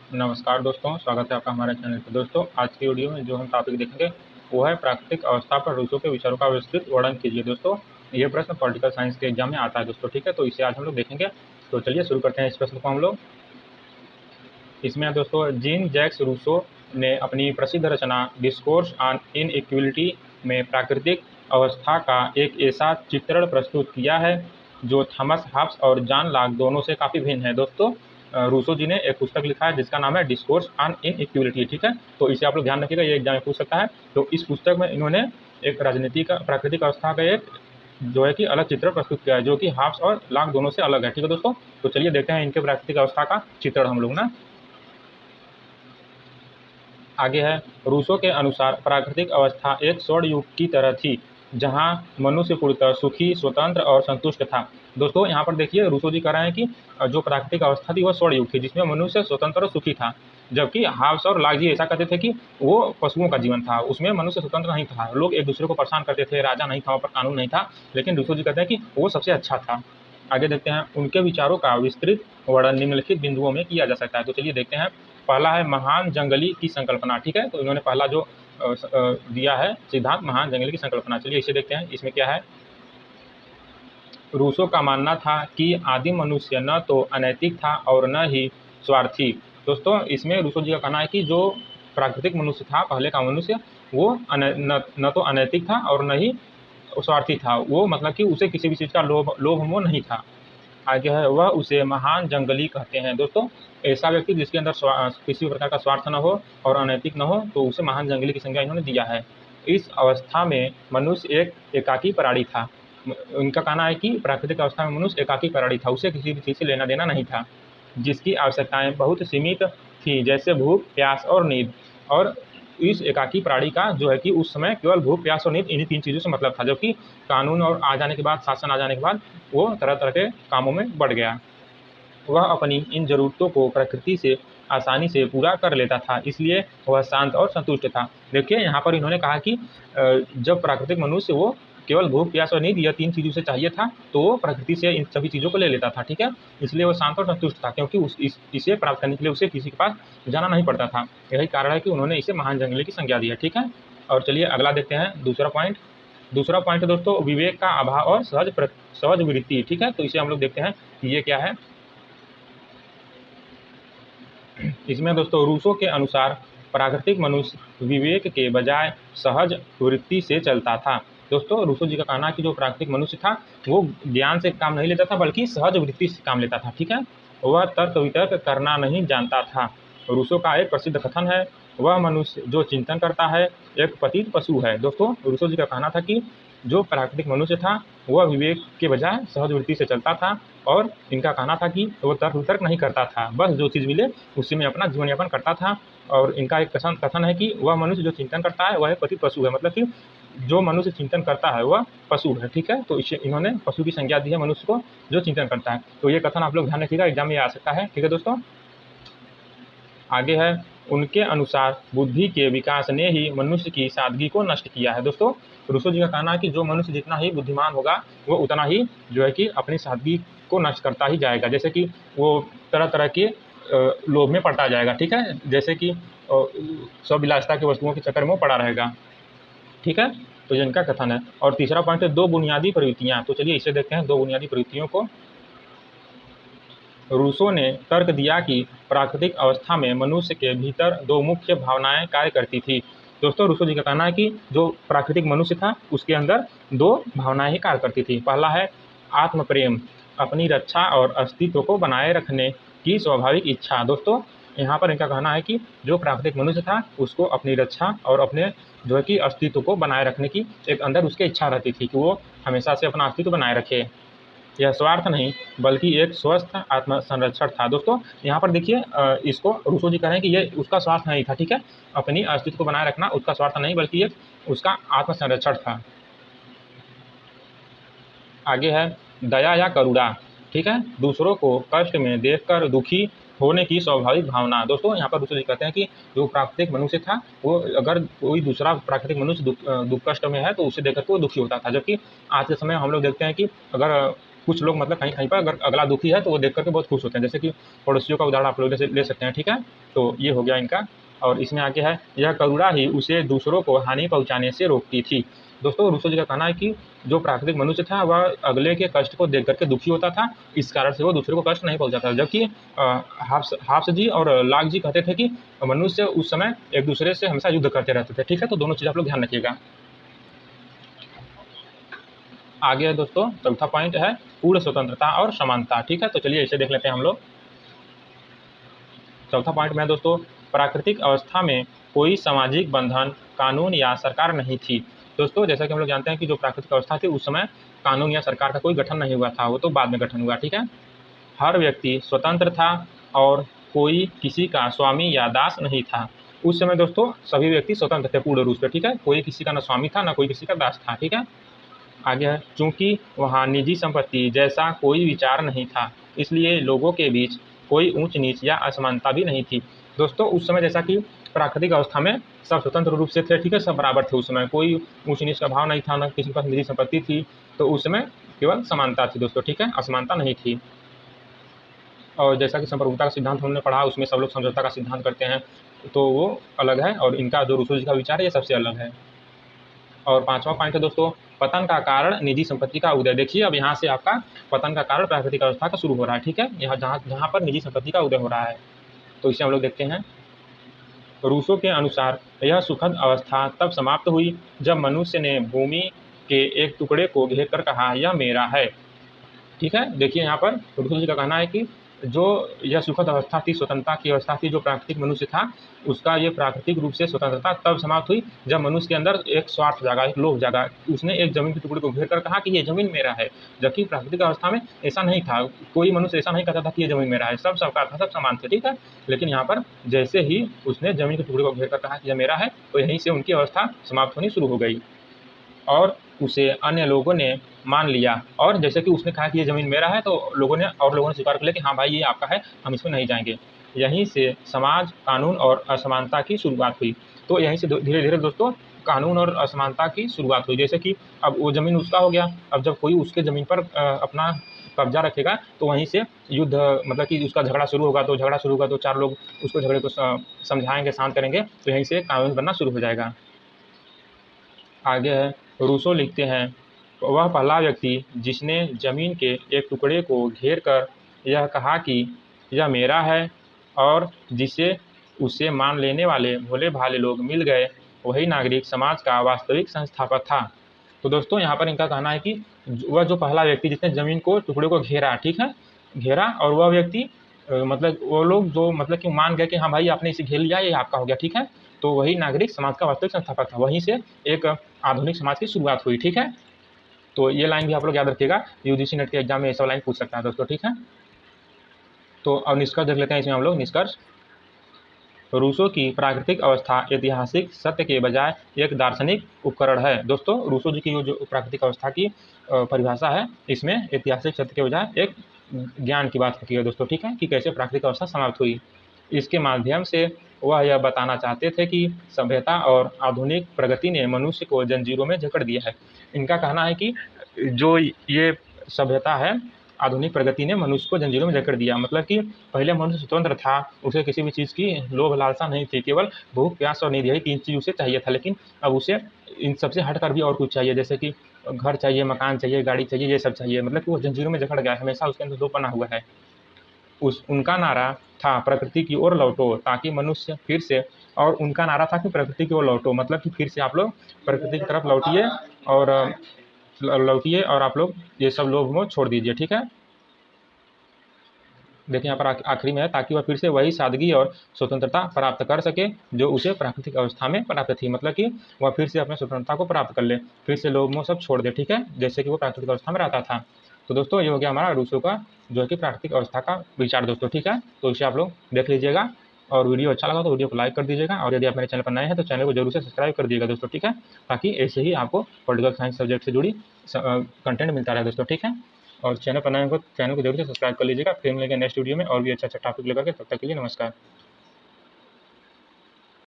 नमस्कार दोस्तों, स्वागत है आपका हमारे चैनल पर। दोस्तों, आज की वीडियो में जो हम टॉपिक देखेंगे वो है प्राकृतिक अवस्था पर रूसो के विचारों का विस्तृत वर्णन कीजिए। दोस्तों, ये प्रश्न पॉलिटिकल साइंस के एग्जाम में आता है दोस्तों, ठीक है। तो इसे आज हम लोग देखेंगे। तो चलिए शुरू करते हैं इस प्रश्न को हम लोग। इसमें दोस्तों जीन जैक्स रूसो ने अपनी प्रसिद्ध रचना डिस्कोर्स ऑन इनइक्वालिटी में प्राकृतिक अवस्था का एक ऐसा चित्रण प्रस्तुत किया है जो थॉमस हॉब्स और जॉन लॉक दोनों से काफ़ी भिन्न है। दोस्तों, रूसो जी ने एक पुस्तक लिखा है जिसका नाम है डिस्कोर्स ऑन इनइक्वालिटी, ठीक है। तो इसे आप लोग ध्यान रखिएगा, ये एग्जाम में पूछ सकता है। तो इस पुस्तक में इन्होंने एक राजनीति का प्राकृतिक अवस्था का एक जो है कि अलग चित्र प्रस्तुत किया है, जो कि हॉब्स और लॉक दोनों से अलग है, ठीक है दोस्तों। तो चलिए देखते हैं इनके प्राकृतिक अवस्था का चित्रण हम लोग ना। आगे है, रूसो के अनुसार प्राकृतिक अवस्था एक स्वर्ण युग की तरह थी जहां मनुष्य पूर्णतः सुखी, स्वतंत्र और संतुष्ट था। दोस्तों, यहाँ पर देखिए रूसो जी कह रहे हैं कि जो प्राकृतिक अवस्था थी वह स्वर्ण युग थी जिसमें मनुष्य स्वतंत्र और सुखी था, जबकि हाब्स और लॉक जी ऐसा कहते थे कि वो पशुओं का जीवन था, उसमें मनुष्य स्वतंत्र नहीं था, लोग एक दूसरे को परेशान करते थे, राजा नहीं था, वहाँ पर कानून नहीं था। लेकिन रूसो जी कहते हैं कि वो सबसे अच्छा था। आगे देखते हैं, उनके विचारों का विस्तृत वर्णन निम्नलिखित बिंदुओं में किया जा सकता है। तो चलिए देखते हैं। पहला है महान जंगली की संकल्पना, ठीक है। तो इन्होंने पहला जो दिया है सिद्धांत महान जंगली की संकल्पना, चलिए इसे देखते हैं। इसमें क्या है, रूसो का मानना था कि आदिम मनुष्य न तो अनैतिक था और न ही स्वार्थी। दोस्तों, इसमें रूसो जी का कहना है कि जो प्राकृतिक मनुष्य था, पहले का मनुष्य, वो न तो अनैतिक था और न ही स्वार्थी था। वो मतलब कि उसे किसी भी चीज़ का लोभ मोह नहीं था। आगे है, वह उसे महान जंगली कहते हैं। दोस्तों, ऐसा व्यक्ति जिसके अंदर किसी भी प्रकार का स्वार्थ न हो और अनैतिक न हो, तो उसे महान जंगली की संज्ञा इन्होंने दिया है। इस अवस्था में मनुष्य एक एकाकी प्राणी था। उनका कहना है कि प्राकृतिक अवस्था में मनुष्य एकाकी प्राणी था, उसे किसी भी चीज़ से लेना देना नहीं था, जिसकी आवश्यकताएं बहुत सीमित थी, जैसे भूख, प्यास और नींद। और इस एकाकी प्राणी का जो है कि उस समय केवल भूख, प्यास और नींद, इन्हीं तीन चीज़ों से मतलब था, जबकि कानून और आ जाने के बाद, शासन आ जाने के बाद, वो तरह तरह के कामों में बढ़ गया। वह अपनी इन ज़रूरतों को प्रकृति से आसानी से पूरा कर लेता था, इसलिए वह शांत और संतुष्ट था। देखिए, यहाँ पर इन्होंने कहा कि जब प्राकृतिक मनुष्य वो केवल भूख, प्यास और नींद, यह तीन चीज़ों से चाहिए था, तो वो प्रकृति से इन सभी चीज़ों को ले लेता था, ठीक है। इसलिए वो शांत और संतुष्ट था, क्योंकि इसे प्राप्त करने के लिए उसे किसी के पास जाना नहीं पड़ता था। यही कारण है कि उन्होंने इसे महान जंगली की संज्ञा दी है, ठीक है। और चलिए अगला देखते हैं, दूसरा पॉइंट। दूसरा पॉइंट है दोस्तों, विवेक का अभाव और सहज वृत्ति, ठीक है। तो इसे हम लोग देखते हैं कि ये क्या है। इसमें दोस्तों रूसो के अनुसार प्राकृतिक मनुष्य विवेक के बजाय सहज वृत्ति से चलता था। दोस्तों, रूसो जी का कहना है कि जो प्राकृतिक मनुष्य था वो ज्ञान से काम नहीं लेता था, बल्कि सहज वृत्ति से काम लेता था, ठीक है। वह तर्क वितर्क करना नहीं जानता था। रूसो का एक प्रसिद्ध कथन है, वह मनुष्य जो चिंतन करता है एक पतित पशु है। दोस्तों, रूसो जी का कहना था कि जो प्राकृतिक मनुष्य था वह विवेक के बजाय सहज वृत्ति से चलता था, और इनका कहना था कि वो तर्क वितर्क नहीं करता था, बस जो चीज़ मिले उसी में अपना जीवन यापन करता था। और इनका एक कथन है कि वह मनुष्य जो चिंतन करता है वह पतित पशु है, मतलब कि जो मनुष्य चिंतन करता है वह पशु है, ठीक है। तो इसे इन्होंने पशु की संज्ञा दी है मनुष्य को जो चिंतन करता है। तो ये कथन आप लोग ध्यान रखिएगा, एग्जाम में आ सकता है, ठीक है दोस्तों। आगे है, उनके अनुसार बुद्धि के विकास ने ही मनुष्य की सादगी को नष्ट किया है। दोस्तों, रूसो जी का कहना है कि जो मनुष्य जितना ही बुद्धिमान होगा वो उतना ही जो है कि अपनी सादगी को नष्ट करता ही जाएगा, जैसे कि वो तरह तरह के लोभ में पड़ता जाएगा, ठीक है। जैसे कि स्वविलासिता के वस्तुओं के चक्कर में वो पड़ा रहेगा, ठीक है। तो ये इनका कथन है। और तीसरा पॉइंट है दो बुनियादी प्रवृत्तियाँ। तो चलिए इसे देखते हैं, दो बुनियादी प्रवृत्तियों को। रूसो ने तर्क दिया कि प्राकृतिक अवस्था में मनुष्य के भीतर दो मुख्य भावनाएं कार्य करती थी। दोस्तों, रूसो जी का कहना है कि जो प्राकृतिक मनुष्य था उसके अंदर दो भावनाएं ही कार्य करती थी। पहला है आत्म प्रेम, अपनी रक्षा और अस्तित्व को बनाए रखने की स्वाभाविक इच्छा। दोस्तों, यहाँ पर इनका कहना है कि जो प्राकृतिक मनुष्य था उसको अपनी रक्षा और अपने जो है कि अस्तित्व को बनाए रखने की एक अंदर उसकी इच्छा रहती थी कि वो हमेशा से अपना अस्तित्व बनाए रखे। यह स्वार्थ नहीं बल्कि एक स्वस्थ आत्म संरक्षण था। दोस्तों, यहाँ पर देखिए, इसको रूसो जी कह रहे हैं कि ये उसका स्वार्थ नहीं था, ठीक है। अपनी अस्तित्व को बनाए रखना उसका स्वार्थ नहीं बल्कि ये उसका आत्म संरक्षण था। आगे है दया या करुणा, ठीक है, दूसरों को कष्ट में देखकर दुखी होने की स्वाभाविक भावना। दोस्तों, यहाँ पर रूसो जी कहते हैं कि जो प्राकृतिक मनुष्य था वो अगर कोई दूसरा प्राकृतिक मनुष्य दुख कष्ट में है तो उसे देखकर वो दुखी होता था, जबकि आज के समय हम लोग देखते हैं कि अगर कुछ लोग मतलब कहीं कहीं पर अगर अगला दुखी है तो वो देख करके बहुत खुश होते हैं, जैसे कि पड़ोसियों का उदाहरण आप लोग जैसे ले सकते हैं, ठीक है। तो ये हो गया इनका। और इसमें आगे है, यह करुणा ही उसे दूसरों को हानि पहुंचाने से रोकती थी। दोस्तों रूसो जी का कहना है कि जो प्राकृतिक मनुष्य था वह अगले के कष्ट को देख करके दुखी होता था, इस कारण से वो दूसरे को कष्ट नहीं पहुंचाता। जबकि हाफ्स जी और लाक जी कहते थे कि मनुष्य उस समय एक दूसरे से हमेशा युद्ध करते रहते थे, ठीक है। तो दोनों चीज़ आप लोग ध्यान रखिएगा। आगे है दोस्तों चौथा पॉइंट है पूर्ण स्वतंत्रता और समानता, ठीक है। तो चलिए इसे देख लेते हैं हम लोग। चौथा पॉइंट में है दोस्तों, प्राकृतिक अवस्था में कोई सामाजिक बंधन, कानून या सरकार नहीं थी। दोस्तों जैसा कि हम लोग जानते हैं कि जो प्राकृतिक अवस्था थी उस समय कानून या सरकार का कोई गठन नहीं हुआ था, वो तो बाद में गठन हुआ, ठीक है। हर व्यक्ति स्वतंत्र था और कोई किसी का स्वामी या दास नहीं था। उस समय दोस्तों सभी व्यक्ति स्वतंत्र थे पूर्ण रूप से, ठीक है। कोई किसी का न स्वामी था, न कोई किसी का दास था, ठीक है। आगे है, चूंकि वहाँ निजी संपत्ति जैसा कोई विचार नहीं था, इसलिए लोगों के बीच कोई ऊंच नीच या असमानता भी नहीं थी। दोस्तों उस समय जैसा कि प्राकृतिक अवस्था में सब स्वतंत्र रूप से थे, ठीक है, सब बराबर थे। उस समय कोई ऊंच नीच का भाव नहीं था, न किसी के पास निजी संपत्ति थी। तो उस समय केवल समानता थी दोस्तों, ठीक है, असमानता नहीं थी। और जैसा कि संप्रभुता का सिद्धांत हमने पढ़ा, उसमें सब लोग समझौता का सिद्धांत करते हैं, तो वो अलग है। और इनका जो रूसो जी का विचार है ये सबसे अलग है। और पांचवा पॉइंट है दोस्तों, पतन का कारण निजी संपत्ति का उदय। देखिए अब यहाँ से आपका पतन का कारण प्राकृतिक अवस्था का शुरू हो रहा है, ठीक है, यहाँ जहाँ पर निजी संपत्ति का उदय हो रहा है। तो इसे हम लोग देखते हैं। रूसो के अनुसार यह सुखद अवस्था तब समाप्त हुई जब मनुष्य ने भूमि के एक टुकड़े को घेर कर कहा यह मेरा है, ठीक है। देखिए यहाँ पर रूसो जी का कहना है कि जो यह सुखद अवस्था थी, स्वतंत्रता की अवस्था थी, जो प्राकृतिक मनुष्य था उसका ये प्राकृतिक रूप से स्वतंत्रता तब समाप्त हुई जब मनुष्य के अंदर एक स्वार्थ जागा, एक लोभ जागा। उसने एक जमीन के टुकड़े को घेर कर कहा कि ये जमीन मेरा है, जबकि प्राकृतिक अवस्था में ऐसा नहीं था। कोई मनुष्य ऐसा नहीं कहता था कि ये जमीन मेरा है, सब सबका था, सब समान थे, ठीक है। लेकिन यहाँ पर जैसे ही उसने जमीन के टुकड़े को घेर कर कहा कि यह मेरा है, तो यहीं से उनकी अवस्था समाप्त होनी शुरू हो गई और उसे अन्य लोगों ने मान लिया। और जैसे कि उसने कहा कि ये ज़मीन मेरा है, तो लोगों ने स्वीकार कर लिया कि हाँ भाई ये आपका है, हम इसमें नहीं जाएंगे। यहीं से समाज, कानून और असमानता की शुरुआत हुई। तो यहीं से धीरे धीरे दोस्तों कानून और असमानता की शुरुआत हुई। जैसे कि अब वो ज़मीन उसका हो गया, अब जब कोई उसके ज़मीन पर अपना कब्जा रखेगा तो वहीं से युद्ध, मतलब कि उसका झगड़ा शुरू होगा। तो झगड़ा शुरू होगा तो चार लोग उसको झगड़े को समझाएंगे, शांत करेंगे, तो यहीं से कानून बनना शुरू हो जाएगा। आगे है, रूसो लिखते हैं, वह पहला व्यक्ति जिसने जमीन के एक टुकड़े को घेर कर यह कहा कि यह मेरा है और जिसे उसे मान लेने वाले भोले भाले लोग मिल गए, वही नागरिक समाज का वास्तविक संस्थापक था। तो दोस्तों यहाँ पर इनका कहना है कि वह जो पहला व्यक्ति जिसने जमीन को टुकड़े को घेरा, ठीक है, घेरा, और वह व्यक्ति मतलब वो लोग जो मतलब कि मान गए कि हाँ भाई आपने इसे घेर लिया, ये आपका हो गया, ठीक है। तो वही नागरिक समाज का वास्तविक संस्थापक था, वहीं से एक आधुनिक समाज की शुरुआत हुई, ठीक है। तो ये लाइन भी आप लोग याद रखिएगा, यूजीसी नेट के एग्जाम में ये सब लाइन पूछ सकता है दोस्तों, ठीक है। तो अब निष्कर्ष देख लेते हैं इसमें हम लोग। निष्कर्ष, रूसो की प्राकृतिक अवस्था ऐतिहासिक सत्य के बजाय एक दार्शनिक उपकरण है। दोस्तों रूसो जी की जो प्राकृतिक अवस्था की परिभाषा है, इसमें ऐतिहासिक सत्य के बजाय एक ज्ञान की बात होती है दोस्तों, ठीक है, कि कैसे प्राकृतिक अवस्था समाप्त हुई। इसके माध्यम से वह यह बताना चाहते थे कि सभ्यता और आधुनिक प्रगति ने मनुष्य को जंजीरों में जकड़ दिया है। इनका कहना है कि जो ये सभ्यता है, आधुनिक प्रगति ने मनुष्य को जंजीरों में जकड़ दिया। मतलब कि पहले मनुष्य स्वतंत्र था, उसे किसी भी चीज़ की लोभ लालसा नहीं थी, केवल भूख, प्यास और नींद, यही तीन चीज़ उसे चाहिए था। लेकिन अब उसे इन सबसे हटकर भी और कुछ चाहिए, जैसे कि घर चाहिए, मकान चाहिए, गाड़ी चाहिए, ये सब चाहिए। मतलब कि वो जंजीरों में जकड़ गया है, हमेशा उसके अंदर दो बना हुआ है। उनका नारा था प्रकृति की ओर लौटो ताकि मनुष्य फिर से, और उनका नारा था कि प्रकृति की ओर लौटो, मतलब कि फिर से आप लोग प्रकृति की तरफ लौटिए और आप लोग ये सब लोभ मोह छोड़ दीजिए, ठीक है। देखिए यहाँ पर आखिरी में है, ताकि वह फिर से वही सादगी और स्वतंत्रता प्राप्त कर सके जो उसे प्राकृतिक अवस्था में प्राप्त थी। मतलब कि वह फिर से अपने स्वतंत्रता को प्राप्त कर ले, फिर से लोभ मोह सब छोड़ दे, ठीक है, जैसे कि वो प्राकृतिक अवस्था में रहता था। तो दोस्तों ये हो गया हमारा रूसो का जो है कि प्राकृतिक अवस्था का विचार दोस्तों, ठीक है। तो इसे आप लोग देख लीजिएगा, और वीडियो अच्छा लगा तो वीडियो को लाइक कर दीजिएगा, और यदि आप मेरे चैनल पर नए हैं तो चैनल को जरूर से सब्सक्राइब कर दीजिएगा दोस्तों, ठीक है, ताकि ऐसे ही आपको पॉलिटिकल साइंस सब्जेक्ट से जुड़ी कंटेंट मिलता रहे दोस्तों, ठीक है। और चैनल पर नए हो तो चैनल को जरूर से सब्सक्राइब कर लीजिएगा। फिर मिलेंगे नेक्स्ट वीडियो में और भी अच्छा टॉपिक लेकर के, तब तक के लिए नमस्कार।